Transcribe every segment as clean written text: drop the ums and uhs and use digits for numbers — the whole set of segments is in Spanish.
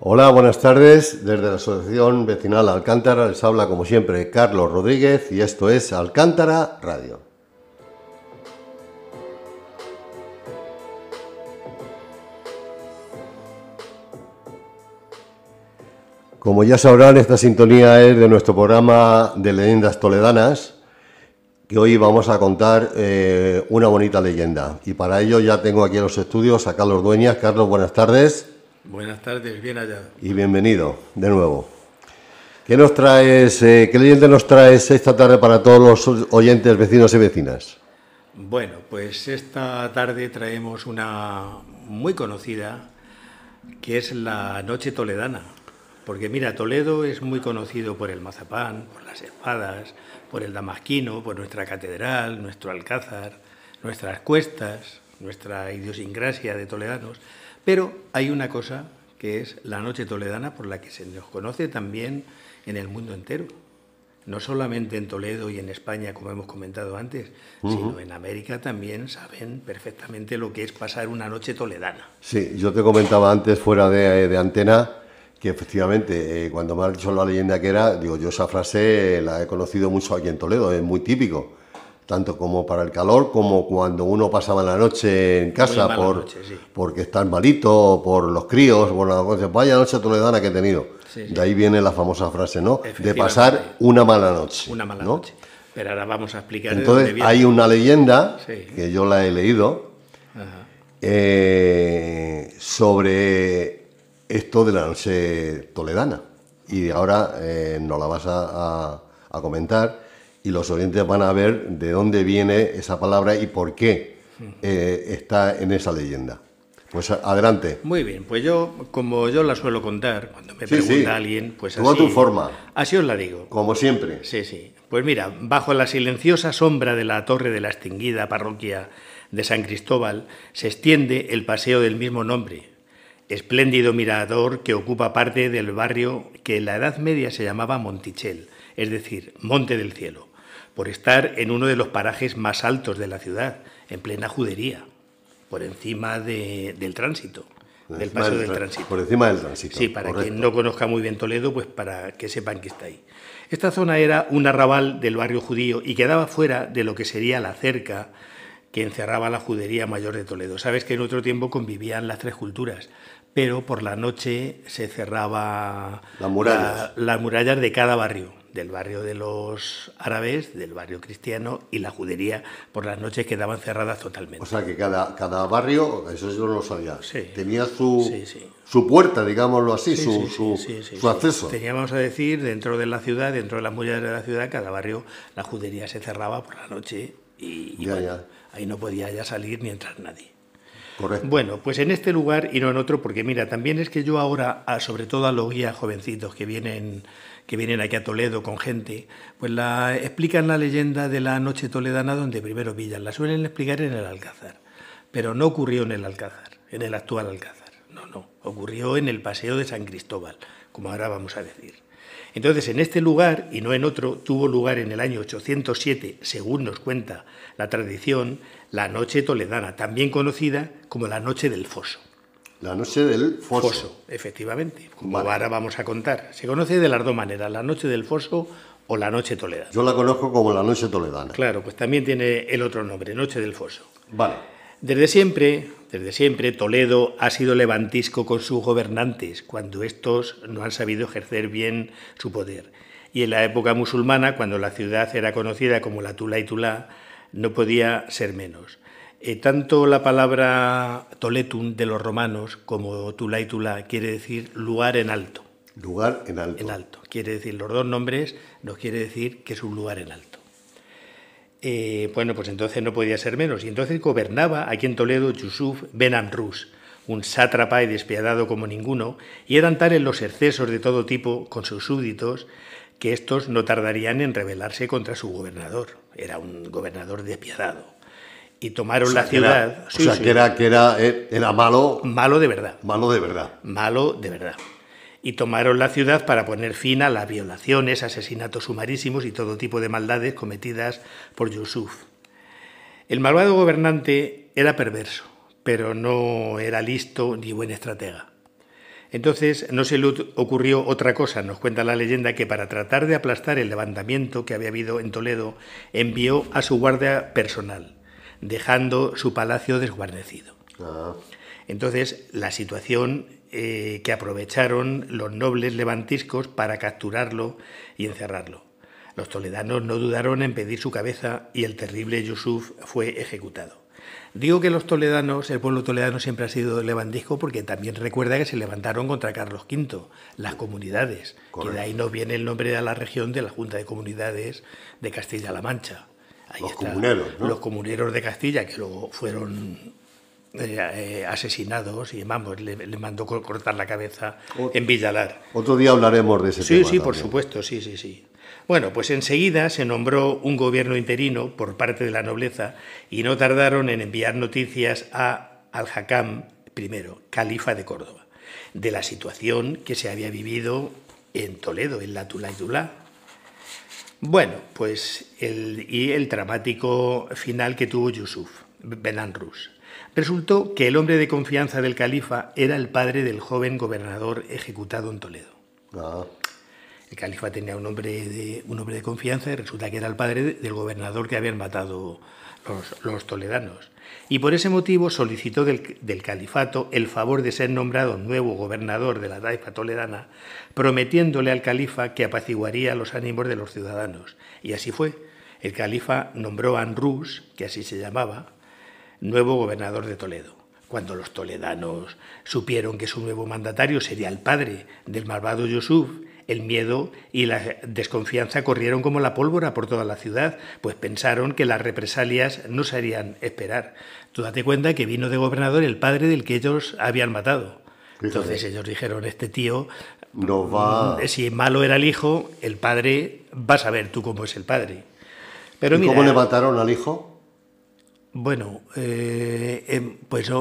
Hola, buenas tardes. Desde la Asociación Vecinal Alcántara les habla como siempre Carlos Rodríguez y esto es Alcántara Radio. Como ya sabrán, esta sintonía es de nuestro programa de leyendas toledanas, que hoy vamos a contar una bonita leyenda. Y para ello ya tengo aquí en los estudios a Carlos Dueñas. Carlos, buenas tardes. Buenas tardes, bien hallado. Y bienvenido de nuevo. ¿Qué nos traes, qué leyenda nos traes esta tarde para todos los oyentes, vecinos y vecinas? Bueno, pues esta tarde traemos una muy conocida, que es la Noche Toledana. Porque mira, Toledo es muy conocido por el mazapán, por las espadas, por el damasquino, por nuestra catedral, nuestro alcázar, nuestras cuestas, nuestra idiosincrasia de toledanos. Pero hay una cosa que es la Noche Toledana, por la que se nos conoce también en el mundo entero. No solamente en Toledo y en España, como hemos comentado antes, sino en América también saben perfectamente lo que es pasar una noche toledana. Sí, yo te comentaba antes, fuera de antena, que efectivamente, cuando me has dicho la leyenda que era, digo, yo esa frase la he conocido mucho aquí en Toledo, es muy típico, tanto como para el calor, como cuando uno pasaba la noche en casa Sí. porque estás malito, por los críos, vaya noche toledana que he tenido. Sí. De ahí viene la famosa frase, ¿no? De pasar una mala noche. Una mala ¿no? noche. Pero ahora vamos a explicar Entonces, de dónde viene. hay una leyenda, Sí. que yo la he leído, sobre esto de la noche toledana. Y ahora nos la vas a comentar y los oyentes van a ver de dónde viene esa palabra y por qué está en esa leyenda. Pues adelante. Muy bien, pues yo, como yo la suelo contar, cuando me pregunta alguien, pues tú así... a tu forma. Así os la digo. Como siempre. Sí. Pues mira, bajo la silenciosa sombra de la torre de la extinguida parroquia de San Cristóbal se extiende el paseo del mismo nombre, espléndido mirador que ocupa parte del barrio que en la Edad Media se llamaba Montichel, es decir, Monte del Cielo, por estar en uno de los parajes más altos de la ciudad, en plena judería, por encima del tránsito, del paso del tránsito. Por encima del tránsito. Sí, para correcto. quien no conozca muy bien Toledo, pues para que sepan que está ahí. Esta zona era un arrabal del barrio judío y quedaba fuera de lo que sería la cerca que encerraba la judería mayor de Toledo. Sabes que en otro tiempo convivían las tres culturas, pero por la noche se cerraba las murallas de cada barrio, del barrio de los árabes, del barrio cristiano, y la judería por las noches quedaban cerradas totalmente. O sea que cada barrio, eso yo no lo sabía, sí. tenía su puerta, digámoslo así, su acceso. Teníamos a decir, dentro de la ciudad, dentro de las murallas de la ciudad, cada barrio, la judería se cerraba por la noche y bueno, ahí no podía ya salir ni entrar nadie. Correcto. Bueno, pues en este lugar y no en otro, porque mira, también es que yo ahora, sobre todo a los guías jovencitos que vienen aquí a Toledo con gente, pues explican la leyenda de la noche toledana donde primero pillan. La suelen explicar en el Alcázar, pero no ocurrió en el Alcázar, en el actual Alcázar. No, ocurrió en el Paseo de San Cristóbal, como ahora vamos a decir. Entonces, en este lugar, y no en otro, tuvo lugar en el año 807, según nos cuenta la tradición, la Noche Toledana, también conocida como la Noche del Foso. La Noche del Foso. Foso, efectivamente, como ahora vamos a contar. Se conoce de las dos maneras, la Noche del Foso o la Noche Toledana. Yo la conozco como la Noche Toledana. Claro, pues también tiene el otro nombre, Noche del Foso. Vale. Desde siempre, Toledo ha sido levantisco con sus gobernantes, cuando estos no han sabido ejercer bien su poder. Y en la época musulmana, cuando la ciudad era conocida como la Tula y Tulá, no podía ser menos. Tanto la palabra Toletum de los romanos como Tulá y Tulá quiere decir lugar en alto. Lugar en alto. En alto. Quiere decir, los dos nombres nos quiere decir que es un lugar en alto. Bueno, pues entonces no podía ser menos. Y entonces gobernaba aquí en Toledo Yusuf ben Amrús, un sátrapa y despiadado como ninguno, y eran tales los excesos de todo tipo con sus súbditos que estos no tardarían en rebelarse contra su gobernador. Era un gobernador despiadado. Y tomaron la ciudad... Que era malo... Malo de verdad. Malo de verdad. Malo de verdad. Y tomaron la ciudad para poner fin a las violaciones, asesinatos sumarísimos y todo tipo de maldades cometidas por Yusuf. El malvado gobernante era perverso, pero no era listo ni buen estratega. Entonces no se le ocurrió otra cosa, nos cuenta la leyenda, que para tratar de aplastar el levantamiento que había habido en Toledo, envió a su guardia personal, dejando su palacio desguarnecido. Entonces la situación que aprovecharon los nobles levantiscos para capturarlo y encerrarlo. Los toledanos no dudaron en pedir su cabeza y el terrible Yusuf fue ejecutado. Digo que los toledanos, el pueblo toledano siempre ha sido levantisco porque también recuerda que se levantaron contra Carlos V, las comunidades, correcto, que de ahí nos viene el nombre de la región de la Junta de Comunidades de Castilla-La Mancha. Ahí los comuneros, ¿no? Los comuneros de Castilla, que luego fueron asesinados y vamos, le mandó cortar la cabeza en Villalar. Otro día hablaremos de ese tema. Sí, también. por supuesto, sí. Bueno, pues enseguida se nombró un gobierno interino por parte de la nobleza y no tardaron en enviar noticias a Al-Hakam I, califa de Córdoba, de la situación que se había vivido en Toledo, en la Tula-i-Tula. Bueno, pues el dramático final que tuvo Yusuf, Benán-Rus. Resultó que el hombre de confianza del califa era el padre del joven gobernador ejecutado en Toledo. El califa tenía un hombre de confianza y resulta que era el padre del gobernador que habían matado los toledanos. Y por ese motivo solicitó del califato el favor de ser nombrado nuevo gobernador de la taifa toledana, prometiéndole al califa que apaciguaría los ánimos de los ciudadanos. Y así fue. El califa nombró a An-Rus, que así se llamaba, nuevo gobernador de Toledo. Cuando los toledanos supieron que su nuevo mandatario sería el padre del malvado Yusuf, el miedo y la desconfianza corrieron como la pólvora por toda la ciudad, pues pensaron que las represalias no se harían esperar. Tú date cuenta que vino de gobernador el padre del que ellos habían matado. Entonces ellos dijeron, este tío, no va... si malo era el hijo, el padre, vas a ver tú cómo es el padre. Pero ¿Y mira, cómo le mataron al hijo? Bueno, pues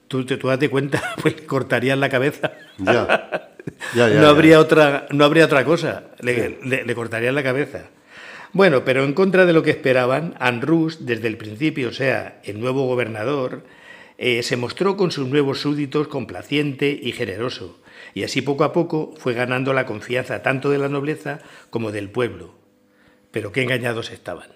tú date cuenta, pues le cortarían la cabeza. Ya. No habría otra cosa, le cortarían la cabeza. Bueno, pero en contra de lo que esperaban, An-Rus, desde el principio, o sea, el nuevo gobernador, se mostró con sus nuevos súbditos complaciente y generoso, y así poco a poco fue ganando la confianza tanto de la nobleza como del pueblo. Pero qué engañados estaban.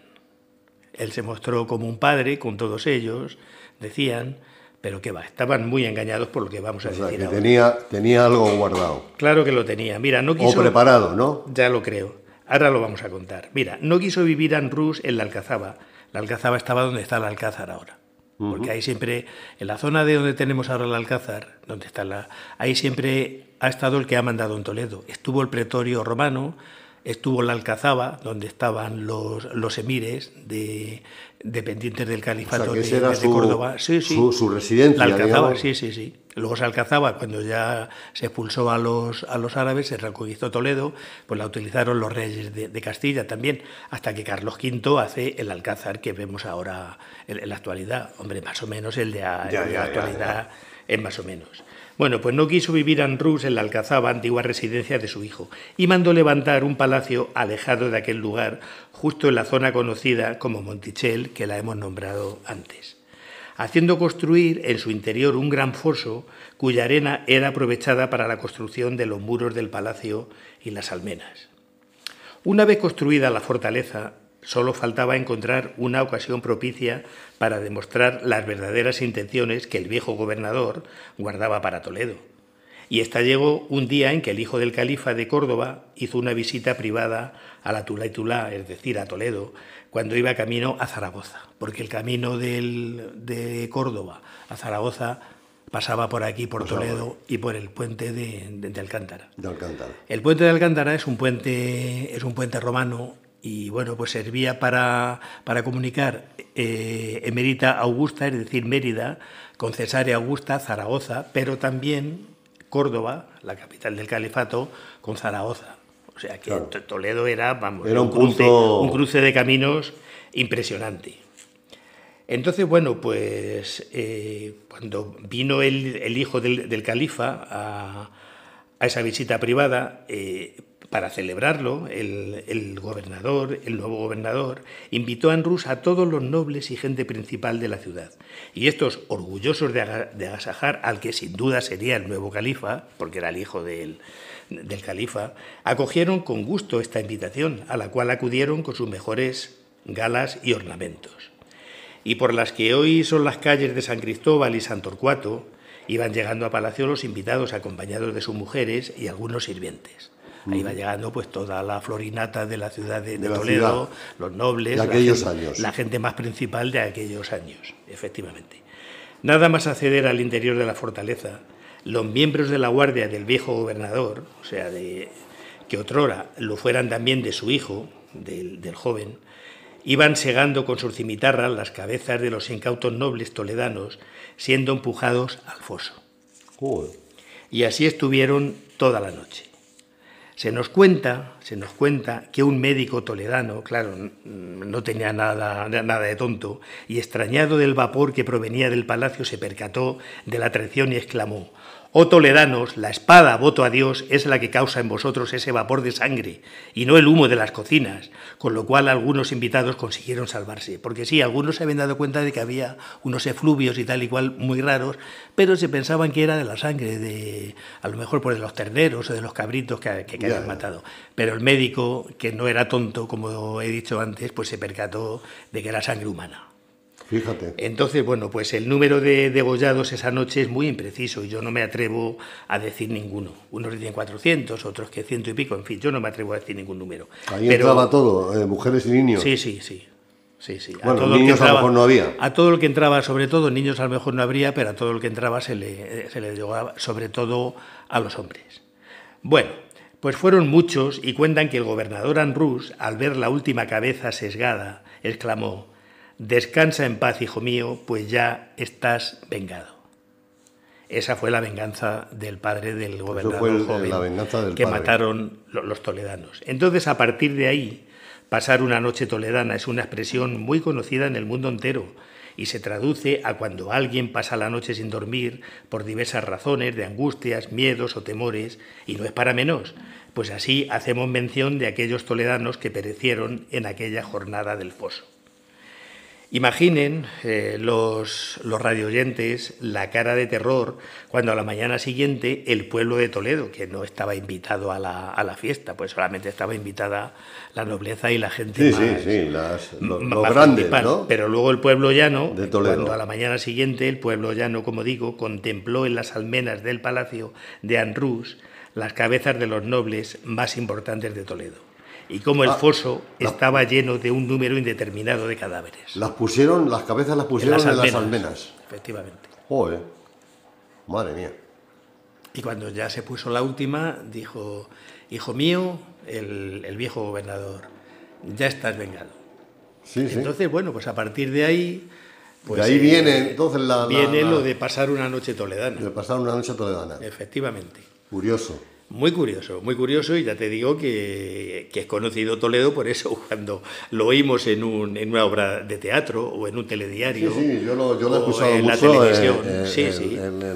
Él se mostró como un padre con todos ellos, decían, pero qué va, estaban muy engañados por lo que vamos a decir que ahora. tenía algo guardado. Claro que lo tenía. Mira, no quiso... O preparado, ¿no? Ya lo creo. Ahora lo vamos a contar. Mira, no quiso vivir An-Rus en la Alcazaba. La Alcazaba estaba donde está el Alcázar ahora. Porque ahí siempre, en la zona de donde tenemos ahora el Alcázar, donde está ahí siempre ha estado el que ha mandado en Toledo. Estuvo el pretorio romano, estuvo la Alcazaba, donde estaban los emires dependientes del califato, o sea, de Córdoba. Sí. Su residencia. La Alcazaba, digamos. sí. Luego se Alcazaba, cuando ya se expulsó a los árabes, se reconquistó Toledo, pues la utilizaron los reyes de Castilla también, hasta que Carlos V hace el Alcázar que vemos ahora en la actualidad. Hombre, más o menos el de la actualidad es más o menos. Bueno, pues no quiso vivir An-Rus en la Alcazaba, antigua residencia de su hijo, y mandó levantar un palacio alejado de aquel lugar, justo en la zona conocida como Montichel, que la hemos nombrado antes, haciendo construir en su interior un gran foso cuya arena era aprovechada para la construcción de los muros del palacio y las almenas. Una vez construida la fortaleza, solo faltaba encontrar una ocasión propicia para demostrar las verdaderas intenciones que el viejo gobernador guardaba para Toledo. Y esta llegó un día en que el hijo del califa de Córdoba hizo una visita privada a la Tula-i-Tula, es decir, a Toledo, cuando iba camino a Zaragoza, porque el camino de Córdoba a Zaragoza pasaba por aquí, por Toledo y por el puente de Alcántara. El puente de Alcántara es un puente romano y bueno, pues servía para comunicar Emérita Augusta, es decir, Mérida, con Cesarea Augusta, Zaragoza, pero también Córdoba, la capital del califato, con Zaragoza. O sea que claro, Toledo era un cruce de caminos impresionante. Entonces, bueno, pues cuando vino el hijo del califa a esa visita privada, Para celebrarlo, el nuevo gobernador, invitó a Anrús a todos los nobles y gente principal de la ciudad. Y estos, orgullosos de agasajar al que sin duda sería el nuevo califa, porque era el hijo del califa, acogieron con gusto esta invitación, a la cual acudieron con sus mejores galas y ornamentos. Y por las que hoy son las calles de San Cristóbal y San Torcuato, iban llegando a palacio los invitados acompañados de sus mujeres y algunos sirvientes. Ahí va llegando pues toda la florinata de la ciudad de Toledo, los nobles, la gente más principal de aquellos años, efectivamente. Nada más acceder al interior de la fortaleza, los miembros de la guardia del viejo gobernador, o sea, que otrora lo fueran también de su hijo, del joven, iban segando con sus cimitarras las cabezas de los incautos nobles toledanos, siendo empujados al foso. Y así estuvieron toda la noche. Se nos cuenta que un médico toledano, claro, no tenía nada de tonto, y extrañado del vapor que provenía del palacio, se percató de la traición y exclamó: «Oh toledanos, la espada, voto a Dios, es la que causa en vosotros ese vapor de sangre, y no el humo de las cocinas», con lo cual algunos invitados consiguieron salvarse, porque sí, algunos se habían dado cuenta de que había unos efluvios y tal y cual muy raros, pero se pensaban que era de la sangre, a lo mejor por de los terneros o de los cabritos que habían matado. Pero el médico, que no era tonto, como he dicho antes, pues se percató de que era sangre humana. Fíjate. Entonces, bueno, pues el número de degollados esa noche es muy impreciso y yo no me atrevo a decir ninguno. Unos dicen 400, otros que 100 y pico, en fin, yo no me atrevo a decir ningún número. Ahí entraba todo, mujeres y niños. Sí. Bueno, niños a lo mejor no había. A todo el que entraba, sobre todo, niños a lo mejor no habría, pero a todo el que entraba se le llegaba, sobre todo a los hombres. Bueno, pues fueron muchos y cuentan que el gobernador Anrús, al ver la última cabeza sesgada, exclamó: «Descansa en paz, hijo mío, pues ya estás vengado». Esa fue la venganza del padre del gobernador joven, que mataron los toledanos. Entonces, a partir de ahí, pasar una noche toledana es una expresión muy conocida en el mundo entero y se traduce a cuando alguien pasa la noche sin dormir por diversas razones, de angustias, miedos o temores, y no es para menos. Pues así hacemos mención de aquellos toledanos que perecieron en aquella jornada del foso. Imaginen los radioyentes la cara de terror cuando a la mañana siguiente el pueblo de Toledo, que no estaba invitado a la fiesta, pues solamente estaba invitada la nobleza y la gente los grandes, ¿no? Pero luego el pueblo llano, cuando a la mañana siguiente el pueblo llano, como digo, contempló en las almenas del palacio de Anrús las cabezas de los nobles más importantes de Toledo. Y como el foso estaba lleno de un número indeterminado de cadáveres. Las cabezas las pusieron en las almenas. Efectivamente. Joder, madre mía. Y cuando ya se puso la última, dijo: «Hijo mío, el viejo gobernador, ya estás vengado». Sí. Entonces, bueno, pues a partir de ahí... Pues, de ahí viene entonces lo de pasar una noche toledana. De pasar una noche toledana. Efectivamente. Curioso. Muy curioso, y ya te digo que es conocido Toledo por eso, cuando lo oímos en una obra de teatro o en un telediario. Sí, yo lo he escuchado en mucho. La televisión,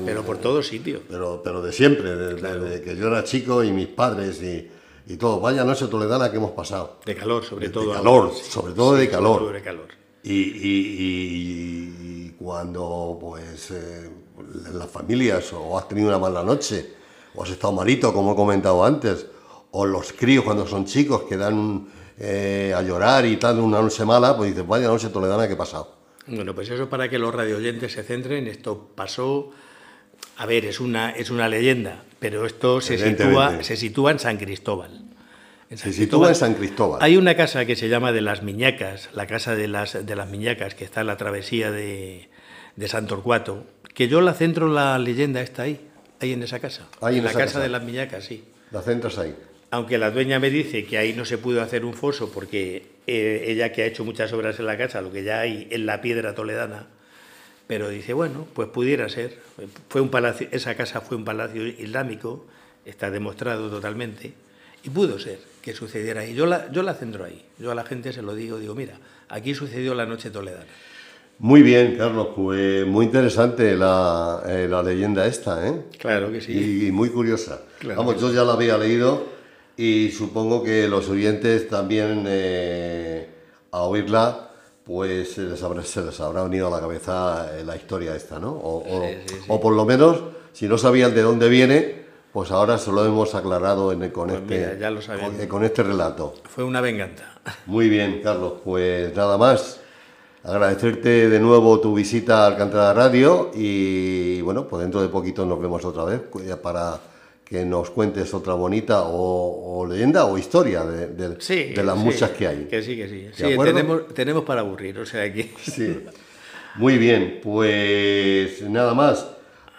pero por todos sitios. Pero de siempre, desde que yo era chico y mis padres y todo. Vaya noche toledana que hemos pasado. De calor, sobre todo. De calor, sobre todo de calor. Sobre calor. Y cuando, pues, las familias o has tenido una mala noche, o has estado malito, como he comentado antes, o los críos cuando son chicos que dan a llorar y tal, una noche mala, pues dices, vaya noche toledana que he pasado. Bueno, pues eso para que los radioyentes se centren, esto pasó, a ver, es una leyenda, pero esto se sitúa en San Cristóbal. Se sitúa en San Cristóbal. Hay una casa que se llama de las Miñacas, la casa de las Miñacas, que está en la travesía de San Torcuato, que yo la centro, la leyenda está ahí en esa casa. En la casa de las Miñacas, sí. La centras ahí. Aunque la dueña me dice que ahí no se pudo hacer un foso porque ella, que ha hecho muchas obras en la casa, lo que ya hay en la piedra toledana, pero dice, bueno, pues pudiera ser. Fue un palacio, esa casa fue un palacio islámico, está demostrado totalmente, y pudo ser que sucediera ahí. Yo la centro ahí. Yo a la gente se lo digo, mira, aquí sucedió la noche toledana. Muy bien, Carlos, pues muy interesante la leyenda esta, ¿eh? Claro que sí. Y muy curiosa. Claro. Vamos, yo ya la había leído, Y supongo que los oyentes también, a oírla, pues se les habrá venido a la cabeza la historia esta, ¿no? Sí. O por lo menos, si no sabían de dónde viene, pues ahora se lo hemos aclarado Pues mira, ya lo sabemos. con este relato. Fue una venganza. Muy bien, Carlos, pues nada más. Agradecerte de nuevo tu visita a Alcántara Radio y bueno, pues dentro de poquito nos vemos otra vez para que nos cuentes otra bonita o leyenda o historia de las muchas que hay. Que sí. Sí, tenemos para aburrir, o sea que... Sí. Muy bien, pues nada más.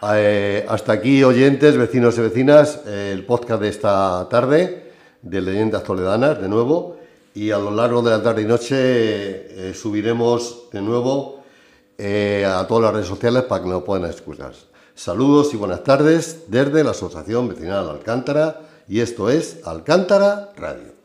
Hasta aquí, oyentes, vecinos y vecinas, el podcast de esta tarde de Leyendas Toledanas, de nuevo. Y a lo largo de la tarde y noche subiremos de nuevo a todas las redes sociales para que nos puedan escuchar. Saludos y buenas tardes desde la Asociación Vecinal Alcántara y esto es Alcántara Radio.